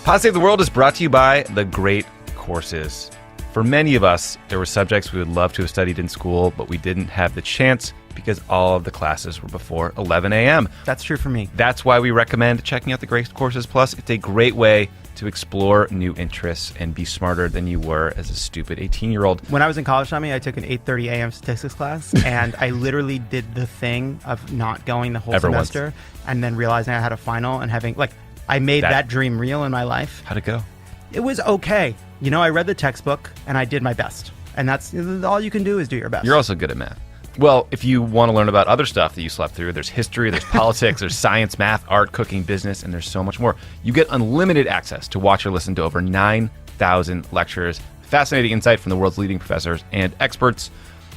Pod Save the World is brought to you by The Great Courses. For many of us, there were subjects we would love to have studied in school, but we didn't have the chance because all of the classes were before 11 a.m. That's true for me. That's why we recommend checking out The Great Courses Plus. It's a great way to explore new interests and be smarter than you were as a stupid 18-year-old. When I was in college, Tommy, I took an 8:30 a.m. statistics class, and I literally did the thing of not going the whole semester and then realizing I had a final and having, I made that dream real in my life. How'd it go? It was okay. You know, I read the textbook, and I did my best. And that's all you can do is do your best. You're also good at math. Well, if you want to learn about other stuff that you slept through, there's history, there's politics, there's science, math, art, cooking, business, and there's so much more. You get unlimited access to watch or listen to over 9,000 lectures, fascinating insight from the world's leading professors and experts.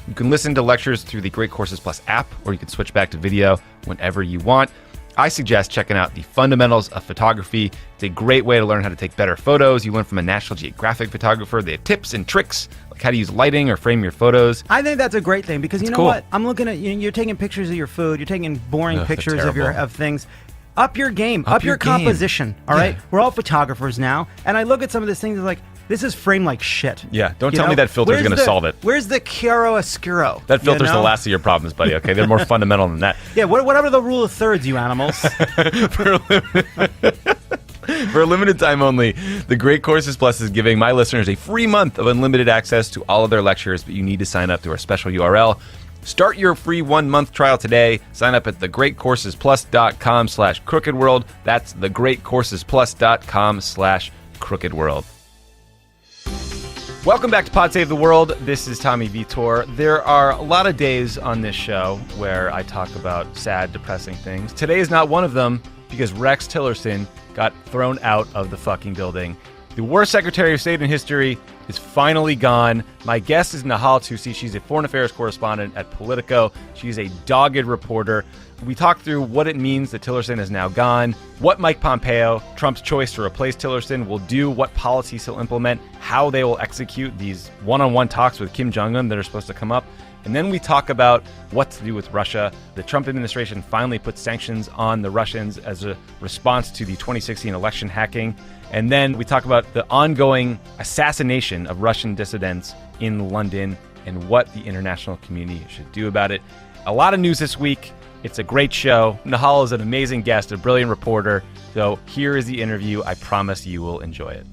You can listen to lectures through the Great Courses Plus app, or you can switch back to video whenever you want. I suggest checking out the Fundamentals of Photography. It's a great way to learn how to take better photos. You learn from a National Geographic photographer. They have tips and tricks, like how to use lighting or frame your photos. I think that's a great thing because you know cool. what? I'm looking at you're taking pictures of your food. You're taking boring pictures of things. Up your game. Up your composition. All right? We're all photographers now. And I look at some of these things like, this is framed like shit. Yeah, don't tell me that filter's going to solve it. Where's the chiaroscuro? That filter's the last of your problems, buddy, okay? They're more fundamental than that. Yeah, whatever the rule of thirds, you animals. For a limited time only, The Great Courses Plus is giving my listeners a free month of unlimited access to all of their lectures, but you need to sign up through our special URL. Start your free 1-month trial today. Sign up at thegreatcoursesplus.com/crookedworld. That's thegreatcoursesplus.com/crookedworld. Welcome back to Pod Save the World. This is Tommy Vietor. There are a lot of days on this show where I talk about sad, depressing things. Today is not one of them because Rex Tillerson got thrown out of the fucking building. The worst Secretary of State in history is finally gone. My guest is Nahal Tusi. She's a foreign affairs correspondent at Politico. She's a dogged reporter. We talked through what it means that Tillerson is now gone, what Mike Pompeo, Trump's choice to replace Tillerson, will do, what policies he'll implement, how they will execute these one-on-one talks with Kim Jong-un that are supposed to come up. And then we talk about what to do with Russia. The Trump administration finally put sanctions on the Russians as a response to the 2016 election hacking. And then we talk about the ongoing assassination of Russian dissidents in London and what the international community should do about it. A lot of news this week. It's a great show. Nahal is an amazing guest, a brilliant reporter. So here is the interview. I promise you will enjoy it.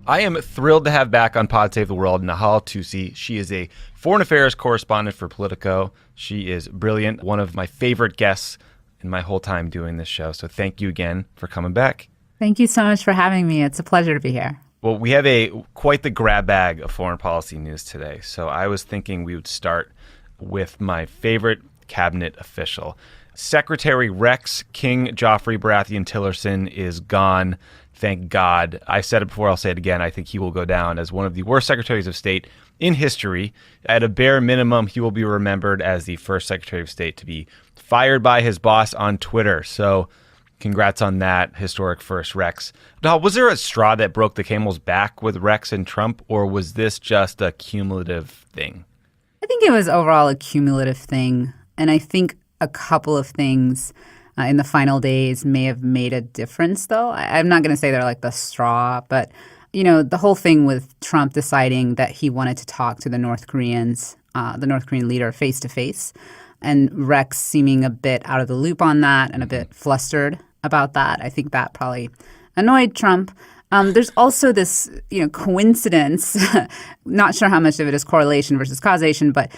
I am thrilled to have back on Pod Save the World Nahal Tusi. She is a foreign affairs correspondent for Politico. She is brilliant, one of my favorite guests in my whole time doing this show. So thank you again for coming back. Thank you so much for having me. It's a pleasure to be here. Well, we have quite the grab bag of foreign policy news today. So I was thinking we would start with my favorite cabinet official. Secretary Rex King Joffrey Baratheon Tillerson is gone. Thank God. I said it before, I'll say it again. I think he will go down as one of the worst secretaries of state in history. At a bare minimum, he will be remembered as the first Secretary of State to be fired by his boss on Twitter. So congrats on that historic first, Rex. Now, was there a straw that broke the camel's back with Rex and Trump, or was this just a cumulative thing? I think it was overall a cumulative thing. And I think a couple of things in the final days may have made a difference, though. I'm not going to say they're like the straw, but, you know, the whole thing with Trump deciding that he wanted to talk to the North Korean leader face to face, and Rex seeming a bit out of the loop on that and a bit flustered about that. I think that probably annoyed Trump. There's also this, coincidence, not sure how much of it is correlation versus causation, but,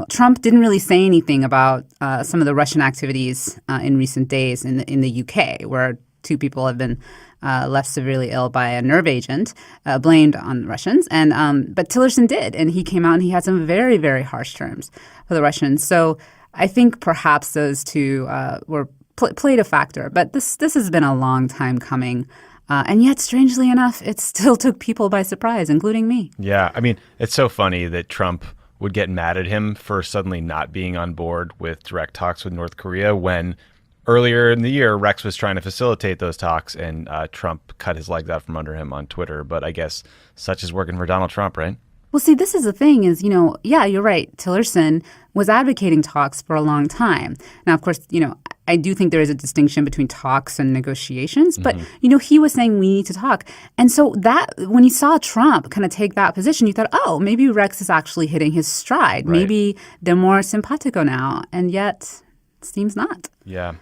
Trump didn't really say anything about some of the Russian activities in recent days in the UK, where two people have been left severely ill by a nerve agent blamed on the Russians. But Tillerson did, and he came out and he had some very, very harsh terms for the Russians. So I think perhaps those two played a factor. But this has been a long time coming. And yet, strangely enough, it still took people by surprise, including me. Yeah, I mean, it's so funny that Trump would get mad at him for suddenly not being on board with direct talks with North Korea when earlier in the year, Rex was trying to facilitate those talks and Trump cut his legs out from under him on Twitter. But I guess such is working for Donald Trump, right? Well, see, this is the thing is, yeah, you're right. Tillerson was advocating talks for a long time. Now, of course, I I do think there is a distinction between talks and negotiations. But, you know, he was saying we need to talk. And so that when you saw Trump kind of take that position, you thought, oh, maybe Rex is actually hitting his stride. Right. Maybe they're more simpatico now. And yet it seems not. Yeah.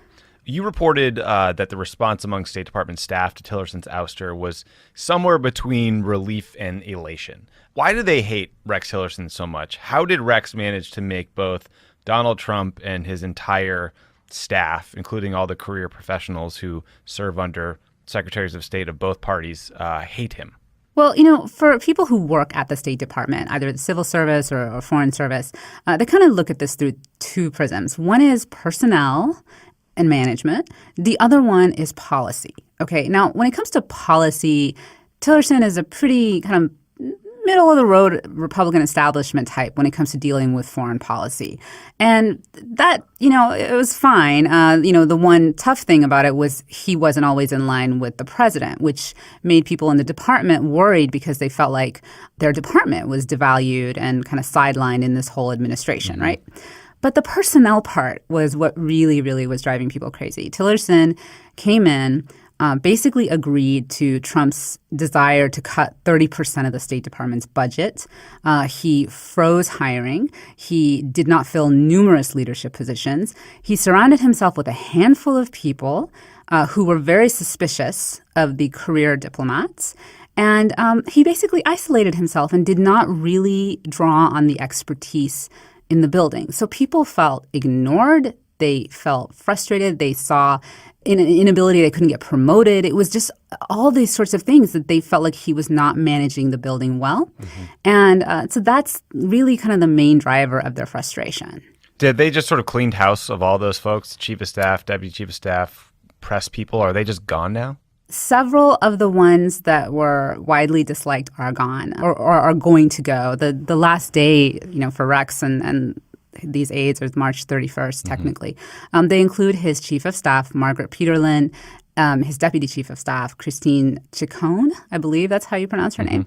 You reported that the response among State Department staff to Tillerson's ouster was somewhere between relief and elation. Why do they hate Rex Tillerson so much? How did Rex manage to make both Donald Trump and his entire staff, including all the career professionals who serve under secretaries of state of both parties, hate him? Well, you know, for people who work at the State Department, either the civil service or foreign service, they kind of look at this through two prisms. One is personnel and management. The other one is policy. Okay, now when it comes to policy, Tillerson is a pretty kind of middle-of-the-road Republican establishment type when it comes to dealing with foreign policy. And that, you know, it was fine. You know, the one tough thing about it was he wasn't always in line with the president, which made people in the department worried because they felt like their department was devalued and kind of sidelined in this whole administration, right? But the personnel part was what really, really was driving people crazy. Tillerson came in, basically agreed to Trump's desire to cut 30% of the State Department's budget. He froze hiring. He did not fill numerous leadership positions. He surrounded himself with a handful of people who were very suspicious of the career diplomats. And he basically isolated himself and did not really draw on the expertise in the building. So people felt ignored. They felt frustrated. They saw an inability. They couldn't get promoted. It was just all these sorts of things that they felt like he was not managing the building well. And so that's really kind of the main driver of their frustration. Did they just sort of cleaned house of all those folks, chief of staff, deputy chief of staff, press people? Are they just gone now? Several of the ones that were widely disliked are gone or are going to go. The last day, you know, for Rex and these aides is March 31st, technically. They include his chief of staff, Margaret Peterlin, his deputy chief of staff, Christine Chacon, I believe that's how you pronounce her name,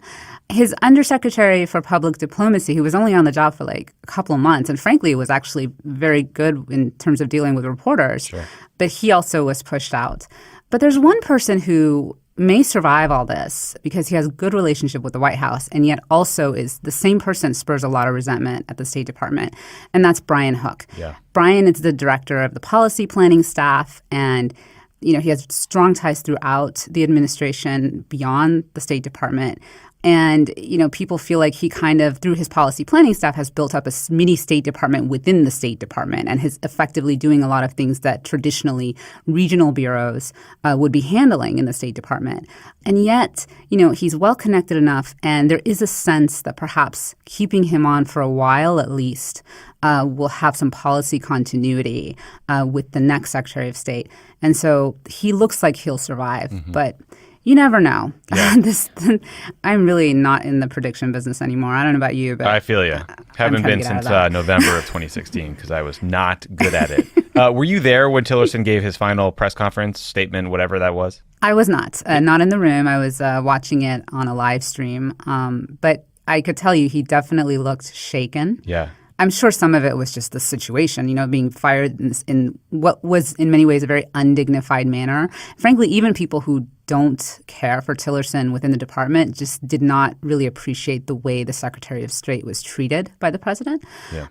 his undersecretary for public diplomacy, who was only on the job for like a couple of months, and frankly was actually very good in terms of dealing with reporters, but he also was pushed out. But there's one person who may survive all this because he has a good relationship with the White House and yet also is the same person spurs a lot of resentment at the State Department, and that's Brian Hook. Brian is the director of the policy planning staff, and you know, he has strong ties throughout the administration beyond the State Department. And, you know, people feel like he kind of, through his policy planning staff, has built up a mini State Department within the State Department and is effectively doing a lot of things that traditionally regional bureaus would be handling in the State Department. And yet, you know, he's well connected enough, and there is a sense that perhaps keeping him on for a while at least will have some policy continuity with the next Secretary of State. And so he looks like he'll survive, but you never know. I'm really not in the prediction business anymore. I don't know about you, but I feel you. Haven't been since November of 2016 because I was not good at it. Were you there when Tillerson gave his final press conference statement, whatever that was? I was not in the room. I was watching it on a live stream. But I could tell you he definitely looked shaken. Yeah. I'm sure some of it was just the situation, you know, being fired in what was in many ways a very undignified manner. Frankly, even people who don't care for Tillerson within the department just did not really appreciate the way the Secretary of State was treated by the president.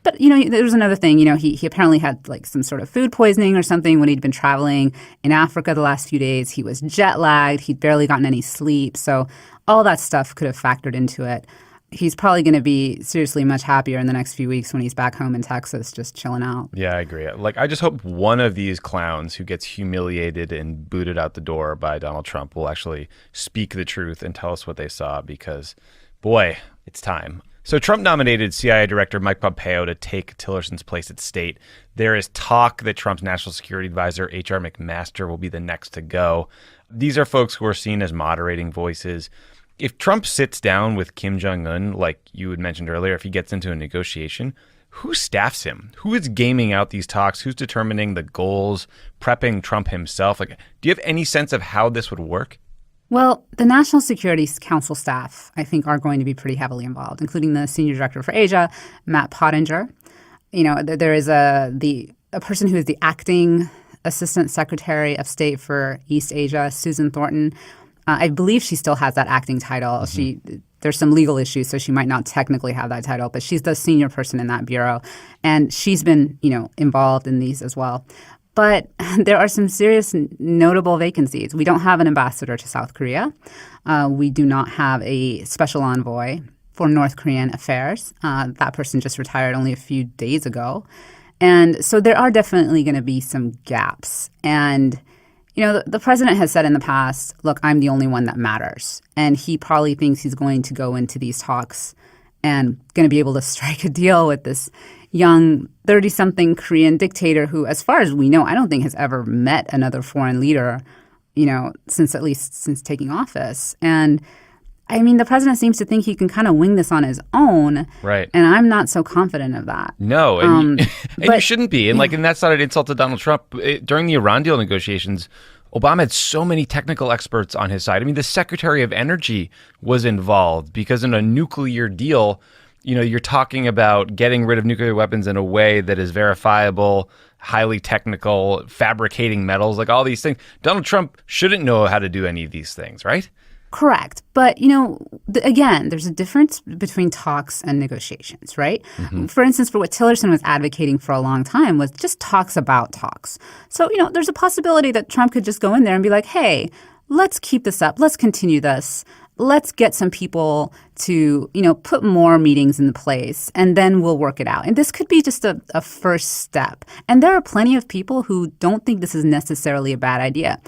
But, you know, there was another thing. You know, he apparently had like some sort of food poisoning or something when he'd been traveling in Africa the last few days. He was jet lagged. He'd barely gotten any sleep. So all that stuff could have factored into it. He's probably going to be seriously much happier in the next few weeks when he's back home in Texas just chilling out. Yeah, I agree. Like, I just hope one of these clowns who gets humiliated and booted out the door by Donald Trump will actually speak the truth and tell us what they saw because, boy, it's time. So Trump nominated CIA Director Mike Pompeo to take Tillerson's place at State. There is talk that Trump's national security advisor, H.R. McMaster, will be the next to go. These are folks who are seen as moderating voices. If Trump sits down with Kim Jong-un, like you had mentioned earlier, if he gets into a negotiation, who staffs him? Who is gaming out these talks? Who's determining the goals, prepping Trump himself? Like, do you have any sense of how this would work? Well, the National Security Council staff, I think, are going to be pretty heavily involved, including the Senior Director for Asia, Matt Pottinger. You know, there is a person who is the acting Assistant Secretary of State for East Asia, Susan Thornton. I believe she still has that acting title. There's some legal issues, so she might not technically have that title, but she's the senior person in that bureau. And she's been, involved in these as well. But there are some serious notable vacancies. We don't have an ambassador to South Korea. We do not have a special envoy for North Korean affairs. That person just retired only a few days ago. And so there are definitely going to be some gaps. And, the president has said in the past, look, I'm the only one that matters. And he probably thinks he's going to go into these talks and going to be able to strike a deal with this young 30-something Korean dictator who, as far as we know, I don't think has ever met another foreign leader, since taking office. And I mean, the president seems to think he can kind of wing this on his own. Right. And I'm not so confident of that. No, and you shouldn't be. And and that's not an insult to Donald Trump. During the Iran deal negotiations, Obama had so many technical experts on his side. I mean, the Secretary of Energy was involved because in a nuclear deal, you're talking about getting rid of nuclear weapons in a way that is verifiable, highly technical, fabricating metals, like all these things. Donald Trump shouldn't know how to do any of these things, right? Correct. But, again, there's a difference between talks and negotiations, right? Mm-hmm. For instance, for what Tillerson was advocating for a long time was just talks about talks. So, there's a possibility that Trump could just go in there and be like, hey, let's keep this up. Let's continue this. Let's get some people to, put more meetings in place, and then we'll work it out. And this could be just a first step. And there are plenty of people who don't think this is necessarily a bad idea.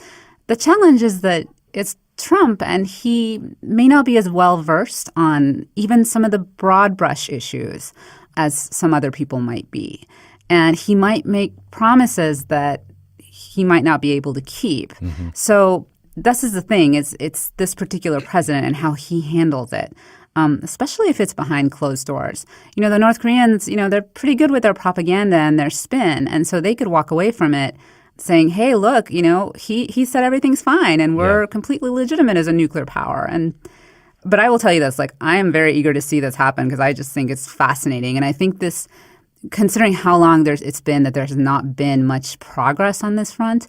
The challenge is that it's Trump, and he may not be as well versed on even some of the broad brush issues as some other people might be. And he might make promises that he might not be able to keep. Mm-hmm. So this is the thing. It's this particular president and how he handles it, especially if it's behind closed doors. The North Koreans, they're pretty good with their propaganda and their spin. And so they could walk away from it saying, hey, look, he said everything's fine and we're completely legitimate as a nuclear power. But I will tell you this, I am very eager to see this happen because I just think it's fascinating. And I think this, considering how long it's been that there's not been much progress on this front,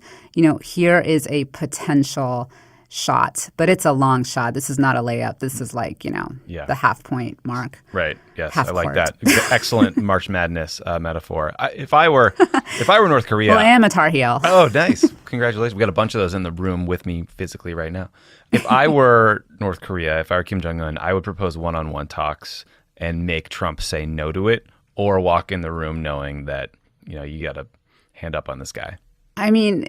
here is a potential shot, but it's a long shot. This is not a layup. This is the half point mark. Right. Yes, I like that. Excellent March Madness metaphor. If I were North Korea, well, I am a Tar Heel. Oh, nice! Congratulations. We got a bunch of those in the room with me physically right now. If I were North Korea, if I were Kim Jong-un, I would propose one-on-one talks and make Trump say no to it, or walk in the room knowing that you got to hand up on this guy. I mean,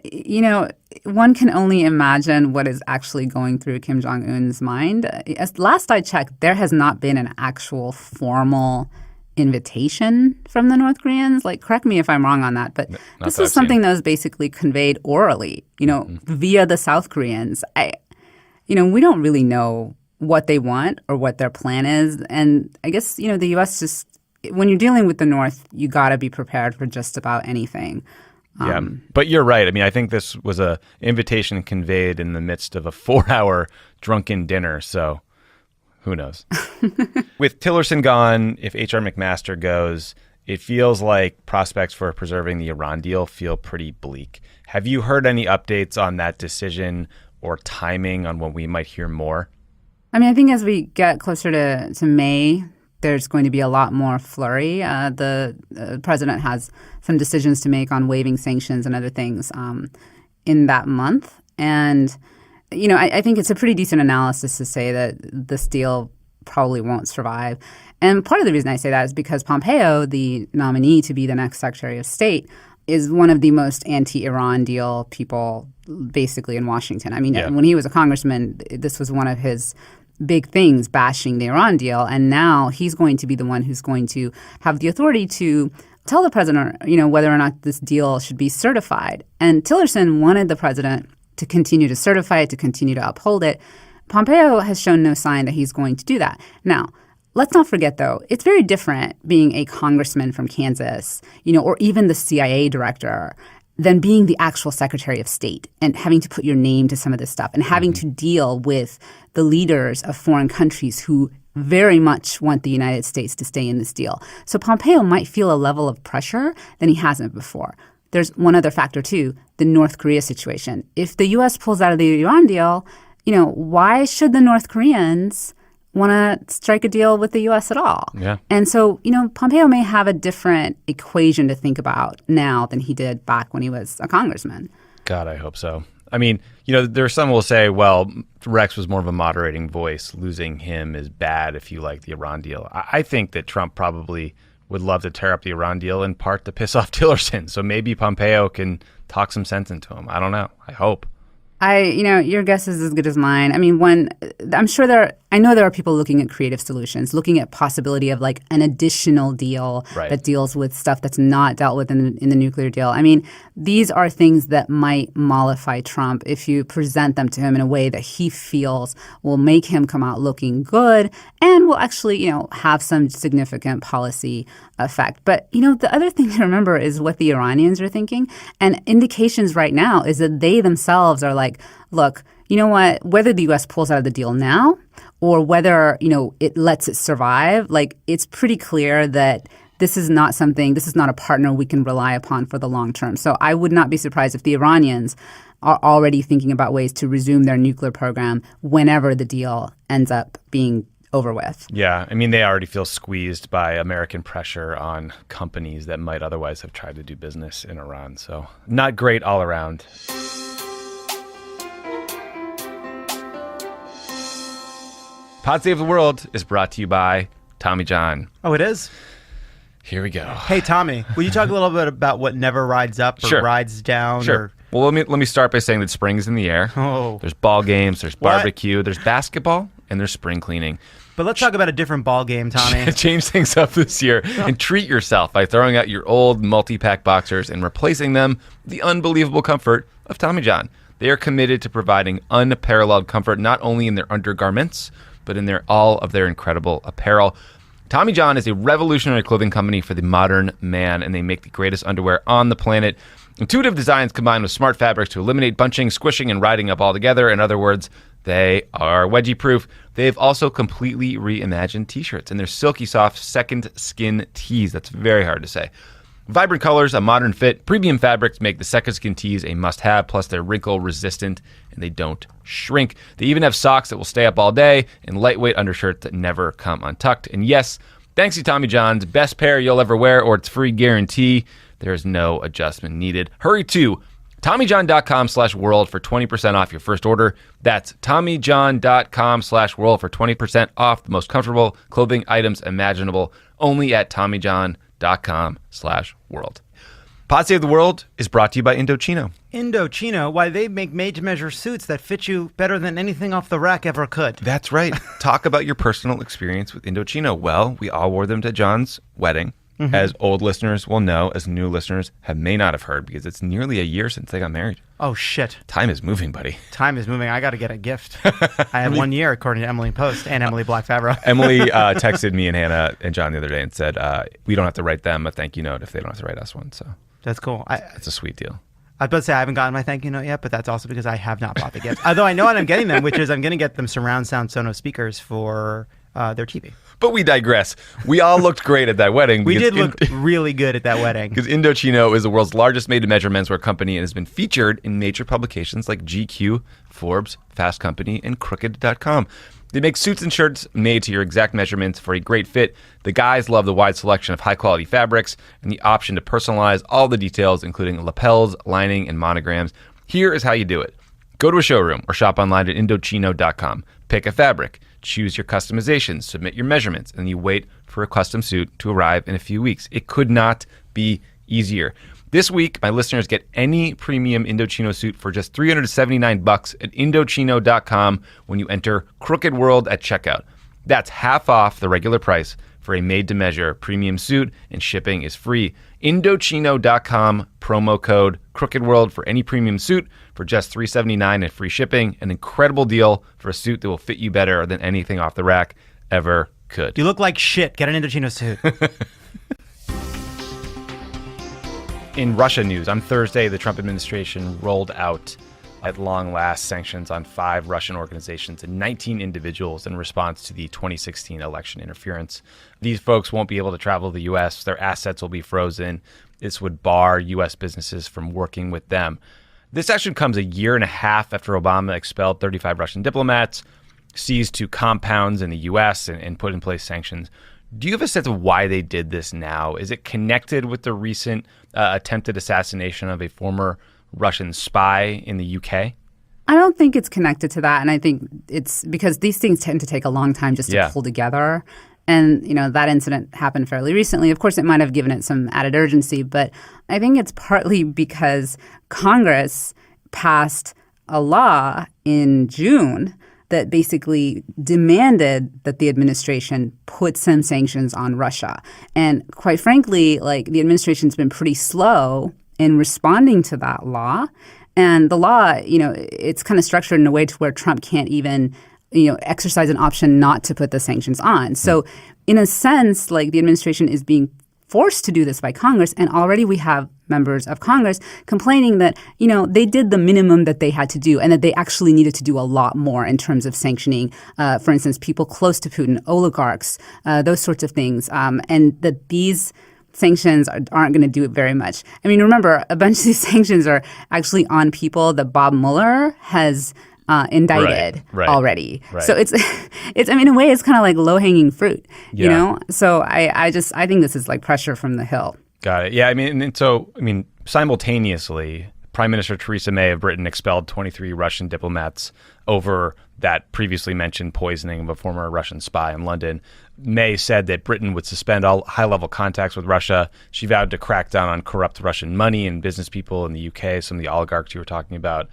one can only imagine what is actually going through Kim Jong-un's mind. As last I checked, there has not been an actual formal invitation from the North Koreans. Correct me if I'm wrong on that, but this was something that was basically conveyed orally, via the South Koreans. We don't really know what they want or what their plan is. And I guess, the U.S. just, when you're dealing with the North, you got to be prepared for just about anything. Yeah, but you're right. I mean, I think this was a invitation conveyed in the midst of a 4-hour drunken dinner. So who knows? With Tillerson gone, if H.R. McMaster goes, it feels like prospects for preserving the Iran deal feel pretty bleak. Have you heard any updates on that decision or timing on when we might hear more? I mean, I think as we get closer to May, there's going to be a lot more flurry. The president has some decisions to make on waiving sanctions and other things in that month. And, I think it's a pretty decent analysis to say that this deal probably won't survive. And part of the reason I say that is because Pompeo, the nominee to be the next Secretary of State, is one of the most anti-Iran deal people basically in Washington. I mean, when he was a congressman, this was one of his big things, bashing the Iran deal. And now he's going to be the one who's going to have the authority to tell the president, whether or not this deal should be certified. And Tillerson wanted the president to continue to certify it, to continue to uphold it. Pompeo has shown no sign that he's going to do that. Now, let's not forget, though, it's very different being a congressman from Kansas, or even the CIA director, than being the actual Secretary of State and having to put your name to some of this stuff and having to deal with the leaders of foreign countries who very much want the United States to stay in this deal. So Pompeo might feel a level of pressure than he hasn't before. there's one other factor too, the North Korea situation. If the U.S. pulls out of the Iran deal, why should the North Koreans want to strike a deal with the U.S. at all? Yeah. And so, Pompeo may have a different equation to think about now than he did back when he was a congressman. God, I hope so. I mean, there are some who will say, well, Rex was more of a moderating voice. Losing him is bad if you like the Iran deal. I think that Trump probably would love to tear up the Iran deal in part to piss off Tillerson. So maybe Pompeo can talk some sense into him. I don't know. I hope. Your guess is as good as mine. I mean, I know there are people looking at creative solutions, looking at possibility of like an additional deal that deals with stuff that's not dealt with in the nuclear deal. I mean, these are things that might mollify Trump if you present them to him in a way that he feels will make him come out looking good and will actually, have some significant policy effect. But, the other thing to remember is what the Iranians are thinking. And indications right now is that they themselves are like, look, you know what, whether the U.S. pulls out of the deal now or whether, it lets it survive, like it's pretty clear that this is not a partner we can rely upon for the long term. So I would not be surprised if the Iranians are already thinking about ways to resume their nuclear program whenever the deal ends up being over with. Yeah, I mean, they already feel squeezed by American pressure on companies that might otherwise have tried to do business in Iran. So not great all around. Pod Save the World is brought to you by Tommy John. Oh, it is? Here we go. Hey, Tommy, will you talk a little bit about what never rides up or rides down? Sure. Well, let me start by saying that spring is in the air. Oh. There's ball games, there's barbecue, there's basketball, and there's spring cleaning. But let's talk about a different ball game, Tommy. Change things up this year and treat yourself by throwing out your old multi-pack boxers and replacing them with the unbelievable comfort of Tommy John. They are committed to providing unparalleled comfort not only in their undergarments, but in all of their incredible apparel. Tommy John is a revolutionary clothing company for the modern man, and they make the greatest underwear on the planet. Intuitive designs combined with smart fabrics to eliminate bunching, squishing, and riding up all together. In other words, they are wedgie-proof. They've also completely reimagined T-shirts, and they're silky soft second skin tees. That's very hard to say. Vibrant colors, a modern fit, premium fabrics make the second skin tees a must-have, plus they're wrinkle-resistant, and they don't shrink. They even have socks that will stay up all day and lightweight undershirts that never come untucked. And yes, thanks to Tommy John's best pair you'll ever wear or its free guarantee, there is no adjustment needed. Hurry to TommyJohn.com/world for 20% off your first order. That's TommyJohn.com/world for 20% off the most comfortable clothing items imaginable, only at TommyJohn.com/world. Pod Save the World is brought to you by Indochino. Indochino? Why, they make made-to-measure suits that fit you better than anything off the rack ever could. That's right. Talk about your personal experience with Indochino. Well, we all wore them to John's wedding. Mm-hmm. As old listeners will know, as new listeners may not have heard, because it's nearly a year since they got married. Oh, shit. Time is moving, buddy. Time is moving. I got to get a gift. I had 1 year, according to Emily Post and Emily Black Favreau. Emily texted me and Hannah and John the other day and said, we don't have to write them a thank you note if they don't have to write us one. So that's cool. It's a sweet deal. I was about to say I haven't gotten my thank you note yet, but that's also because I have not bought the gift. Although I know what I'm getting them, which is I'm going to get them surround sound Sonos speakers for their TV. But we digress. We all looked great at that wedding. We did look really good at that wedding. Because Indochino is the world's largest made-to-measure menswear company and has been featured in major publications like GQ, Forbes, Fast Company, and Crooked.com. They make suits and shirts made to your exact measurements for a great fit. The guys love the wide selection of high-quality fabrics and the option to personalize all the details, including lapels, lining, and monograms. Here is how you do it. Go to a showroom or shop online at Indochino.com. Pick a fabric. Choose your customizations, submit your measurements, and you wait for a custom suit to arrive in a few weeks. It could not be easier. This week, my listeners get any premium Indochino suit for just $379 at Indochino.com when you enter Crooked World at checkout. That's half off the regular price for a made-to-measure premium suit, and shipping is free. Indochino.com, promo code Crooked World for any premium suit for just $379 and free shipping. An incredible deal for a suit that will fit you better than anything off the rack ever could. You look like shit. Get an Indochino suit. In Russia news, on Thursday, the Trump administration rolled out At long last, sanctions on 5 Russian organizations and 19 individuals in response to the 2016 election interference. These folks won't be able to travel to the U.S. Their assets will be frozen. This would bar U.S. businesses from working with them. This action comes a year and a half after Obama expelled 35 Russian diplomats, seized 2 compounds in the U.S., and put in place sanctions. Do you have a sense of why they did this now? Is it connected with the recent attempted assassination of a former Russian spy in the UK? I don't think it's connected to that. And I think it's because these things tend to take a long time just to pull together. And, that incident happened fairly recently. Of course, it might have given it some added urgency, but I think it's partly because Congress passed a law in June that basically demanded that the administration put some sanctions on Russia. And quite frankly, the administration's been pretty slow in responding to that law. And the law, it's kind of structured in a way to where Trump can't even, exercise an option not to put the sanctions on. So in a sense, the administration is being forced to do this by Congress. And already we have members of Congress complaining that, they did the minimum that they had to do and that they actually needed to do a lot more in terms of sanctioning, for instance, people close to Putin, oligarchs, those sorts of things, and that these sanctions aren't going to do it very much. I mean, remember, a bunch of these sanctions are actually on people that Bob Mueller has indicted already. Right. So it's in a way, it's kind of like low-hanging fruit, you know? So I think this is like pressure from the Hill. Got it. Yeah, simultaneously, Prime Minister Theresa May of Britain expelled 23 Russian diplomats over that previously mentioned poisoning of a former Russian spy in London. May said that Britain would suspend all high-level contacts with Russia. She vowed to crack down on corrupt Russian money and business people in the UK, some of the oligarchs you were talking about.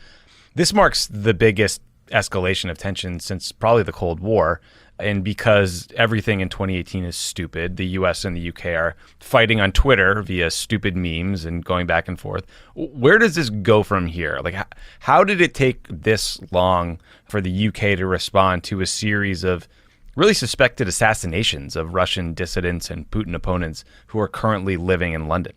This marks the biggest escalation of tension since probably the Cold War. And because everything in 2018 is stupid, the US and the UK are fighting on Twitter via stupid memes and going back and forth. Where does this go from here? How did it take this long for the UK to respond to a series of really suspected assassinations of Russian dissidents and Putin opponents who are currently living in London?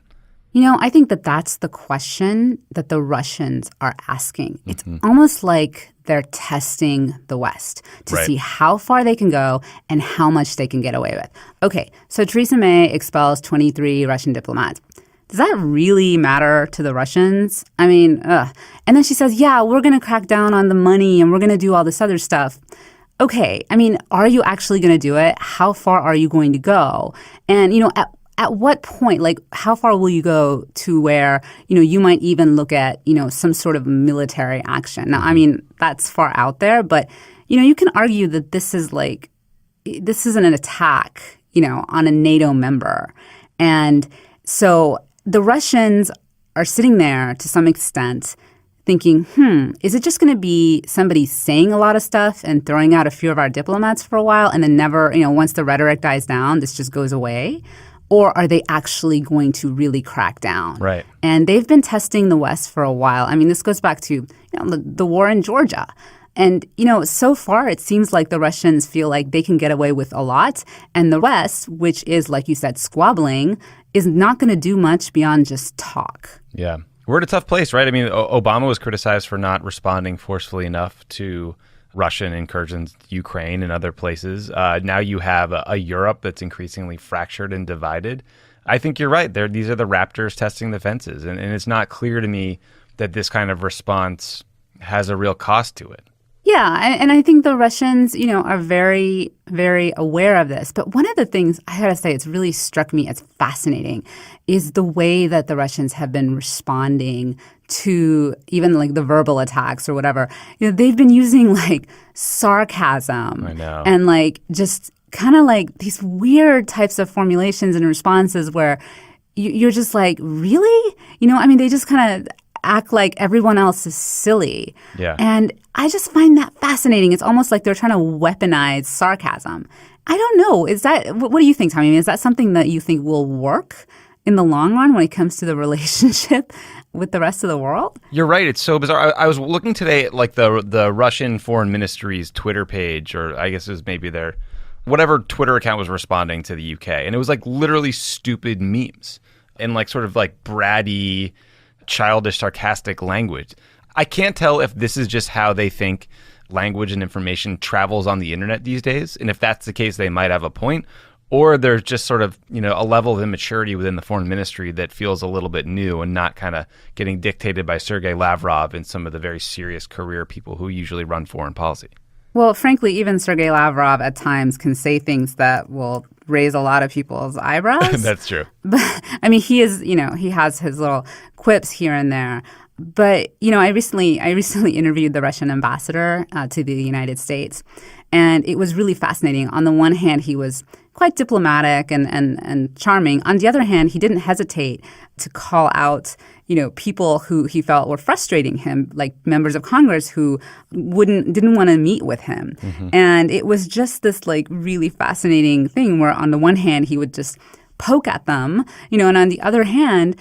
I think that's the question that the Russians are asking. It's almost like they're testing the West to see how far they can go and how much they can get away with. Okay, so Theresa May expels 23 Russian diplomats. Does that really matter to the Russians? And then she says, yeah, we're going to crack down on the money and we're going to do all this other stuff. Okay, are you actually going to do it? How far are you going to go? And, at what point, how far will you go to where, you might even look at, some sort of military action? Now, that's far out there, but, you can argue that this isn't an attack, on a NATO member. And so the Russians are sitting there to some extent thinking, is it just going to be somebody saying a lot of stuff and throwing out a few of our diplomats for a while and then never, once the rhetoric dies down, this just goes away? Or are they actually going to really crack down? Right. And they've been testing the West for a while. This goes back to the war in Georgia. And, so far it seems like the Russians feel like they can get away with a lot. And the West, which is, like you said, squabbling, is not going to do much beyond just talk. Yeah. We're in a tough place, right? Obama was criticized for not responding forcefully enough to Russian incursions in Ukraine and other places. Now you have a Europe that's increasingly fractured and divided. I think you're right. These are the Raptors testing the fences. And it's not clear to me that this kind of response has a real cost to it. Yeah, and I think the Russians, are very, very aware of this. But one of the things I gotta say, it's really struck me as fascinating is the way that the Russians have been responding to even the verbal attacks or whatever. They've been using sarcasm. I know. And just kind of these weird types of formulations and responses where you're just really? They just kind of act like everyone else is silly. Yeah. And I just find that fascinating. It's almost like they're trying to weaponize sarcasm. I don't know. What do you think, Tommy? Is that something that you think will work in the long run when it comes to the relationship with the rest of the world? You're right. It's so bizarre. I was looking today at the Russian Foreign Ministry's Twitter page, or I guess it was maybe their whatever Twitter account was responding to the UK. And it was literally stupid memes and sort of bratty, childish, sarcastic language. I can't tell if this is just how they think language and information travels on the internet these days. And if that's the case, they might have a point. Or there's just sort of, a level of immaturity within the foreign ministry that feels a little bit new and not kind of getting dictated by Sergei Lavrov and some of the very serious career people who usually run foreign policy. Well, frankly, even Sergei Lavrov at times can say things that will raise a lot of people's eyebrows. That's true. But I mean, he is, he has his little quips here and there. But, I recently interviewed the Russian ambassador to the United States, and it was really fascinating. On the one hand, he was quite diplomatic and charming. On the other hand, he didn't hesitate to call out, people who he felt were frustrating him, like members of Congress who didn't want to meet with him. Mm-hmm. And it was just this like really fascinating thing where on the one hand, he would just poke at them, and on the other hand,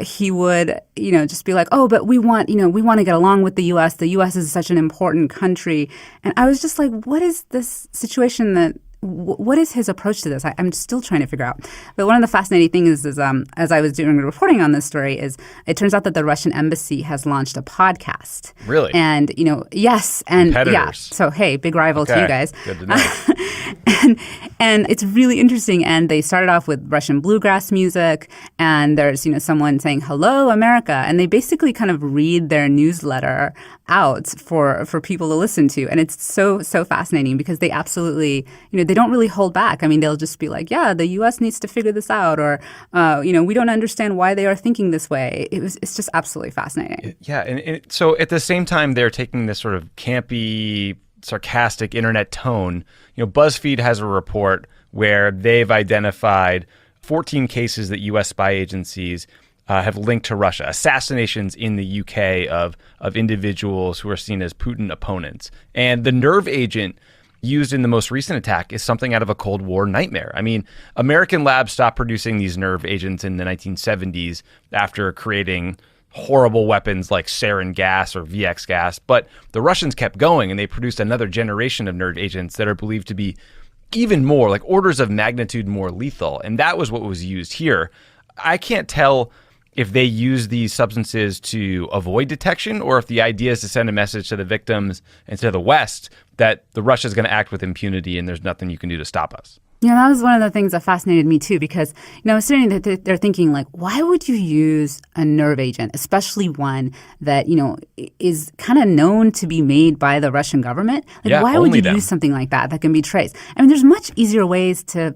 he would, just be like, oh, but we want to get along with the U.S. The U.S. is such an important country. And I was just like, what is this situation what is his approach to this? I'm still trying to figure out. But one of the fascinating things is as I was doing reporting on this story, is it turns out that the Russian embassy has launched a podcast. Really? And, yes. And yeah. So, hey, big rival to you guys. Good to know. And it's really interesting. And they started off with Russian bluegrass music. And there's, someone saying, hello, America. And they basically kind of read their newsletter out for people to listen to. And it's so fascinating because they absolutely, they don't really hold back. I mean, they'll just be like, yeah, the U.S. needs to figure this out, or, we don't understand why they are thinking this way. It's just absolutely fascinating. Yeah. And so at the same time, they're taking this sort of campy, sarcastic internet tone. BuzzFeed has a report where they've identified 14 cases that U.S. spy agencies have linked to Russia, assassinations in the UK of individuals who are seen as Putin opponents. And the nerve agent used in the most recent attack is something out of a Cold War nightmare. I mean, American labs stopped producing these nerve agents in the 1970s after creating horrible weapons like sarin gas or VX gas, but the Russians kept going and they produced another generation of nerve agents that are believed to be even more, like orders of magnitude more lethal. And that was what was used here. I can't tell if they use these substances to avoid detection or if the idea is to send a message to the victims and to the West that the Russia is going to act with impunity and there's nothing you can do to stop us. That was one of the things that fascinated me too, because, I was sitting there thinking, like, why would you use a nerve agent, especially one that, is kind of known to be made by the Russian government? Like, why would you use something like that can be traced? I mean, there's much easier ways to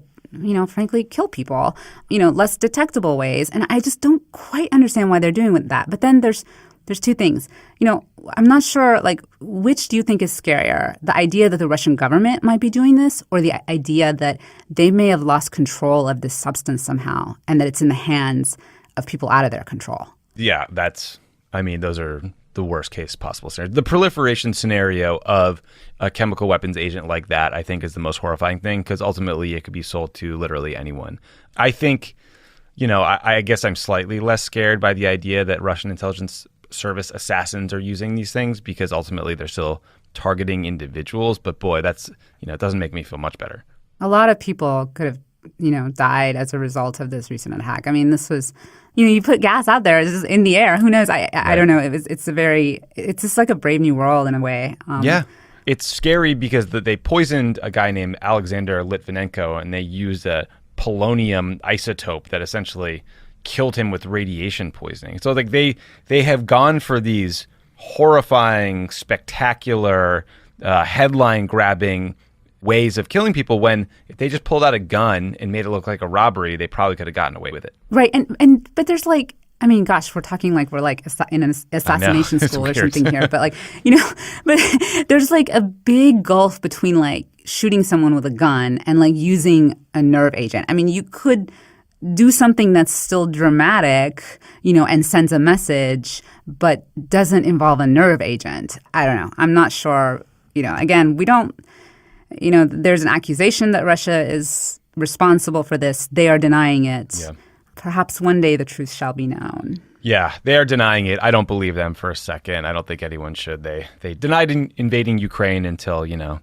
frankly, kill people, less detectable ways. And I just don't quite understand why they're doing with that. But then there's two things. I'm not sure, like, which do you think is scarier? The idea that the Russian government might be doing this, or the idea that they may have lost control of this substance somehow and that it's in the hands of people out of their control? Yeah, those are the worst case possible scenario. The proliferation scenario of a chemical weapons agent like that, I think, is the most horrifying thing because ultimately it could be sold to literally anyone. I think, I guess I'm slightly less scared by the idea that Russian intelligence service assassins are using these things because ultimately they're still targeting individuals. But boy, that's, it doesn't make me feel much better. A lot of people could have, died as a result of this recent attack. I mean, this was, you put gas out there in the air. Who knows? I don't know. It's just like a Brave New World in a way. Yeah. It's scary because they poisoned a guy named Alexander Litvinenko and they used a polonium isotope that essentially killed him with radiation poisoning. So like they have gone for these horrifying, spectacular, headline-grabbing ways of killing people when if they just pulled out a gun and made it look like a robbery, they probably could have gotten away with it. Right. But there's like, I mean, gosh, we're talking like we're like in an assassination school or something here. But like, but there's like a big gulf between like shooting someone with a gun and like using a nerve agent. I mean, you could do something that's still dramatic, and sends a message, but doesn't involve a nerve agent. I don't know. I'm not sure. Again, we don't, there's an accusation that Russia is responsible for this. They are denying it. Yeah. Perhaps one day the truth shall be known. Yeah, they are denying it. I don't believe them for a second. I don't think anyone should. They denied invading Ukraine until, the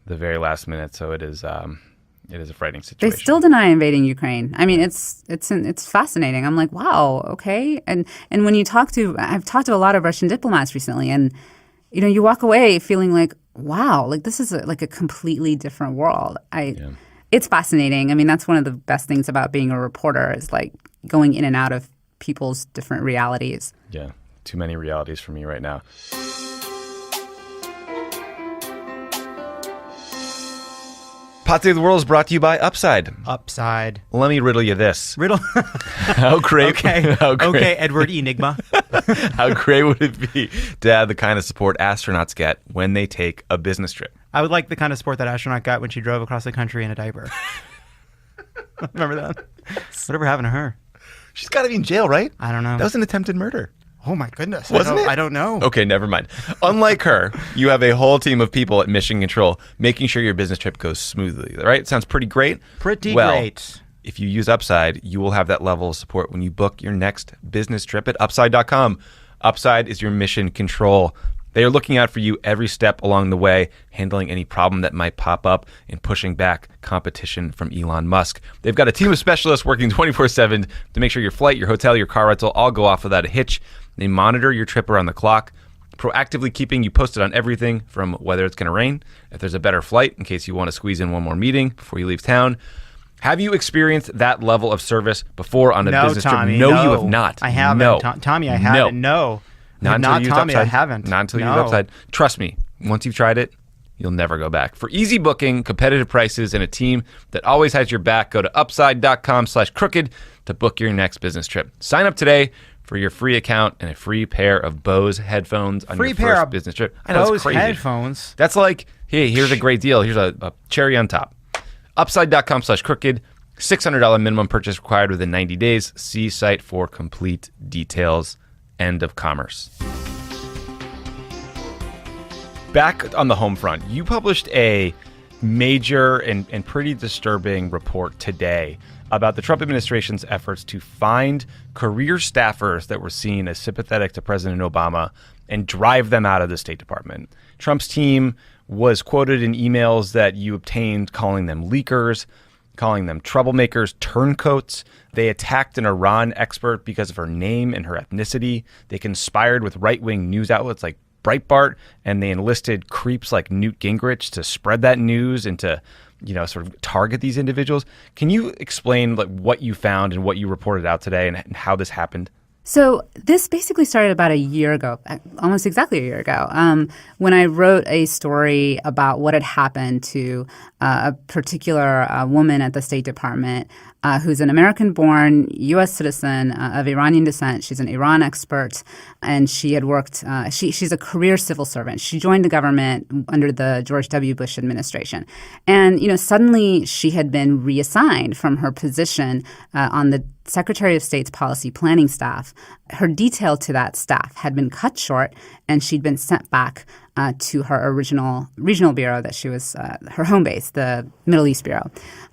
very last minute. So it is, It is a frightening They situation. still deny invading Ukraine. I mean, it's fascinating. I'm like, wow, okay. And when I've talked to a lot of Russian diplomats recently, and you walk away feeling like, wow, like this is like a completely different world. It's fascinating. I mean, that's one of the best things about being a reporter is like going in and out of people's different realities. Yeah, too many realities for me right now. Pot Day of the World is brought to you by Upside. Upside. Let me riddle you this. Riddle? How great. Okay. Okay, Edward Enigma. How great would it be to have the kind of support astronauts get when they take a business trip? I would like the kind of support that astronaut got when she drove across the country in a diaper. Remember that? Whatever happened to her? She's got to be in jail, right? I don't know. That was an attempted murder. Oh, my goodness. Wasn't it? I don't know. Okay, never mind. Unlike her, you have a whole team of people at Mission Control making sure your business trip goes smoothly, right? Sounds pretty great? Pretty great. If you use Upside, you will have that level of support when you book your next business trip at Upside.com. Upside is your Mission Control. They are looking out for you every step along the way, handling any problem that might pop up and pushing back competition from Elon Musk. They've got a team of specialists working 24/7 to make sure your flight, your hotel, your car rental all go off without a hitch. They monitor your trip around the clock, proactively keeping you posted on everything from whether it's going to rain, if there's a better flight in case you want to squeeze in one more meeting before you leave town. Have you experienced that level of service before on a business Tommy, trip? No, you have not. I haven't. No. Tommy, I haven't. No. Not until you use Tommy, Upside. I haven't. Not until you use Upside. Trust me, once you've tried it, you'll never go back. For easy booking, competitive prices, and a team that always has your back, go to upside.com/crooked to book your next business trip. Sign up today for your free account and a free pair of Bose headphones on your first business trip. I know, Bose it's crazy. headphones. That's like, hey, here's a great deal. Here's a cherry on top. Upside.com/crooked. $600 minimum purchase required within 90 days. See site for complete details. End of commerce. Back on the home front, you published a major and pretty disturbing report today about the Trump administration's efforts to find career staffers that were seen as sympathetic to President Obama and drive them out of the State Department. Trump's team was quoted in emails that you obtained calling them leakers, calling them troublemakers, turncoats. They attacked an Iran expert because of her name and her ethnicity. They conspired with right-wing news outlets like Breitbart, and they enlisted creeps like Newt Gingrich to spread that news and to, sort of target these individuals. Can you explain like what you found and what you reported out today and how this happened? So this basically started about a year ago, almost exactly a year ago, when I wrote a story about what had happened to a particular woman at the State Department who's an American-born U.S. citizen of Iranian descent. She's an Iran expert, and she had worked she's a career civil servant. She joined the government under the George W. Bush administration. And, suddenly she had been reassigned from her position on the Secretary of State's policy planning staff. Her detail to that staff had been cut short, and she'd been sent back to her original regional bureau that she was her home base, the Middle East Bureau.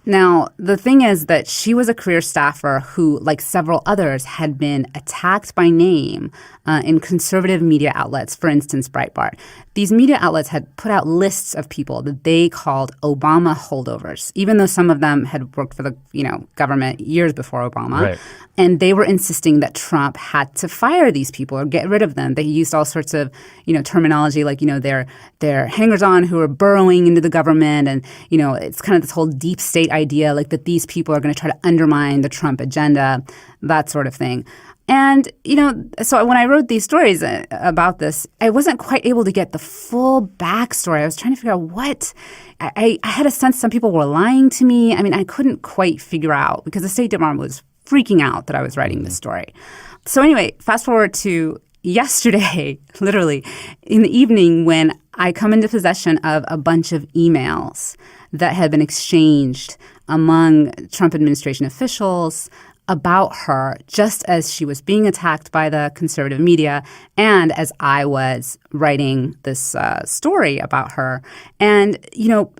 Now, the thing is that she was a career staffer who, like several others, had been attacked by name in conservative media outlets, for instance, Breitbart. These media outlets had put out lists of people that they called Obama holdovers, even though some of them had worked for the government years before Obama. Right. And they were insisting that Trump had to fire these people or get rid of them. They used all sorts of, terminology like, they're hangers-on who are burrowing into the government. And, it's kind of this whole deep state idea like that these people are going to try to undermine the Trump agenda, that sort of thing. And, so when I wrote these stories about this, I wasn't quite able to get the full backstory. I was trying to figure out what I had a sense some people were lying to me. I mean, I couldn't quite figure out because the State Department was freaking out that I was writing this story. So anyway, fast forward to yesterday, literally, in the evening when I come into possession of a bunch of emails that had been exchanged among Trump administration officials about her just as she was being attacked by the conservative media and as I was writing this story about her. And,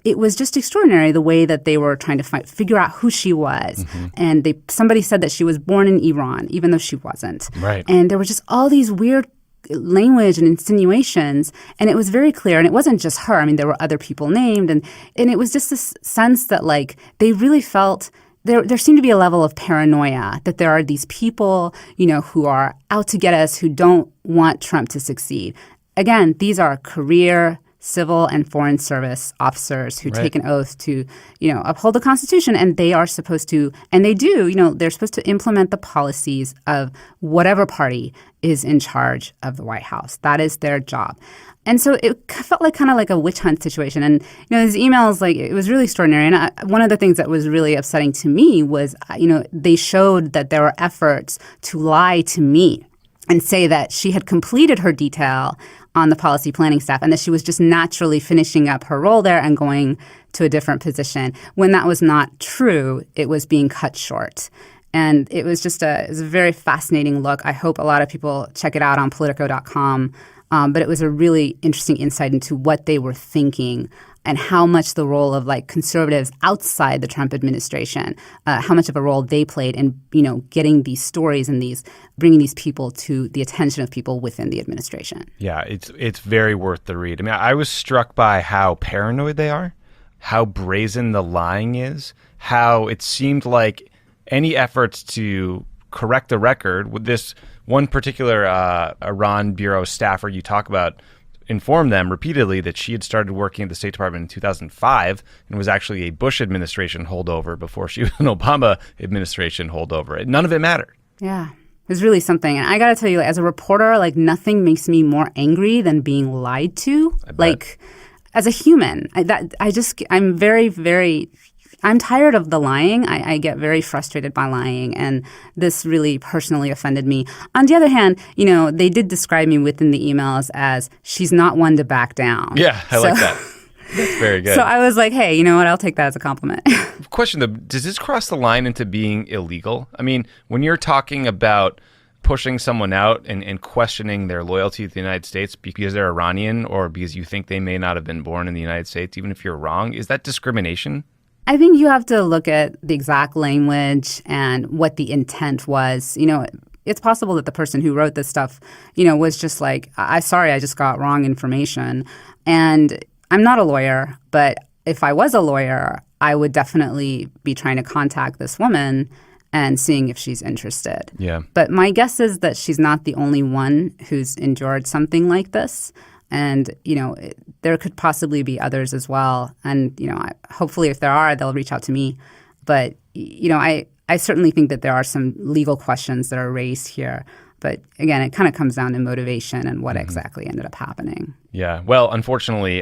it was just extraordinary the way that they were trying to figure out who she was. Mm-hmm. And somebody said that she was born in Iran, even though she wasn't. Right. And there were just all these weird language and insinuations, and it was very clear. And it wasn't just her. I mean, there were other people named, and it was just this sense that like they really felt there seemed to be a level of paranoia that there are these people, who are out to get us, who don't want Trump to succeed. Again, these are career civil and foreign service officers who take an oath to, uphold the Constitution, and they are supposed to, and they do, they're supposed to implement the policies of whatever party is in charge of the White House. That is their job. And so it felt like kind of like a witch hunt situation. And, these emails, like, it was really extraordinary. And one of the things that was really upsetting to me was, they showed that there were efforts to lie to me and say that she had completed her detail on the policy planning staff and that she was just naturally finishing up her role there and going to a different position. When that was not true, it was being cut short. And it was just a very fascinating look. I hope a lot of people check it out on Politico.com. But it was a really interesting insight into what they were thinking and how much the role of like conservatives outside the Trump administration, how much of a role they played in, getting these stories and bringing these people to the attention of people within the administration. Yeah, it's very worth the read. I mean, I was struck by how paranoid they are, how brazen the lying is, how it seemed like any efforts to correct the record with this one particular Iran bureau staffer you talk about informed them repeatedly that she had started working at the State Department in 2005 and was actually a Bush administration holdover before she was an Obama administration holdover. None of it mattered. Yeah. It was really something. And I got to tell you, as a reporter, like nothing makes me more angry than being lied to. Like as a human, I'm very, very I'm tired of the lying. I get very frustrated by lying, and this really personally offended me. On the other hand, they did describe me within the emails as she's not one to back down. Yeah, I like that. That's very good. So I was like, hey, you know what? I'll take that as a compliment. Question, though, does this cross the line into being illegal? I mean, when you're talking about pushing someone out and questioning their loyalty to the United States because they're Iranian or because you think they may not have been born in the United States, even if you're wrong, is that discrimination? I think you have to look at the exact language and what the intent was. It's possible that the person who wrote this stuff, was just like, I just got wrong information. And I'm not a lawyer, but if I was a lawyer, I would definitely be trying to contact this woman and seeing if she's interested. Yeah. But my guess is that she's not the only one who's endured something like this. And, there could possibly be others as well. And, hopefully if there are, they'll reach out to me. But, I certainly think that there are some legal questions that are raised here. But again, it kind of comes down to motivation and what exactly ended up happening. Yeah. Well, unfortunately,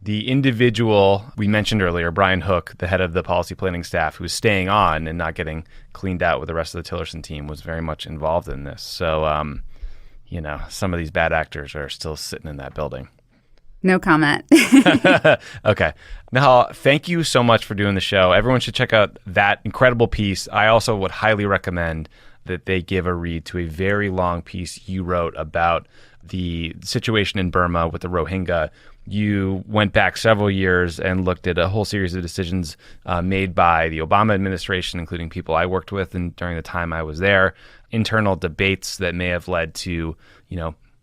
the individual we mentioned earlier, Brian Hook, the head of the policy planning staff, who's staying on and not getting cleaned out with the rest of the Tillerson team, was very much involved in this. So, some of these bad actors are still sitting in that building. No comment. Okay. Nahal, thank you so much for doing the show. Everyone should check out that incredible piece. I also would highly recommend that they give a read to a very long piece you wrote about the situation in Burma with the Rohingya. You went back several years and looked at a whole series of decisions made by the Obama administration, including people I worked with and during the time I was there, internal debates that may have led to,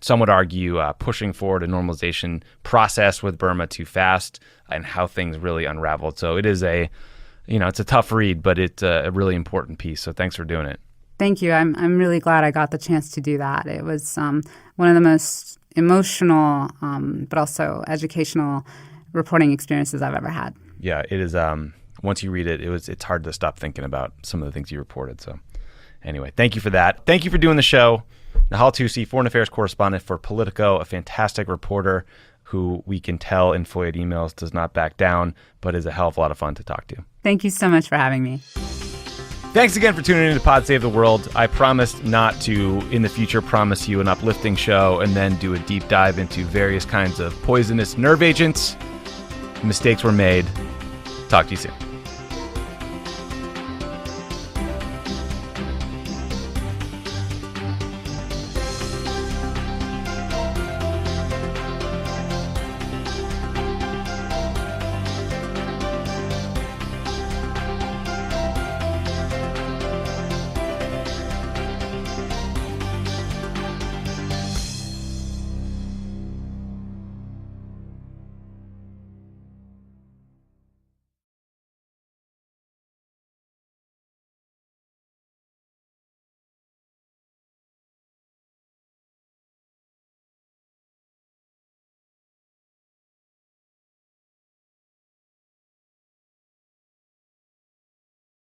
some would argue pushing forward a normalization process with Burma too fast and how things really unraveled. So it is it's a tough read, but it's a really important piece. So thanks for doing it. Thank you. I'm really glad I got the chance to do that. It was one of the most emotional, but also educational reporting experiences I've ever had. Yeah, it is. Once you read it, it's hard to stop thinking about some of the things you reported. So anyway, thank you for that. Thank you for doing the show. Nahal Tusi, foreign affairs correspondent for Politico, a fantastic reporter who we can tell in FOIA emails does not back down, but is a hell of a lot of fun to talk to. Thank you so much for having me. Thanks again for tuning in to Pod Save the World. I promised not to, in the future, promise you an uplifting show and then do a deep dive into various kinds of poisonous nerve agents. Mistakes were made. Talk to you soon.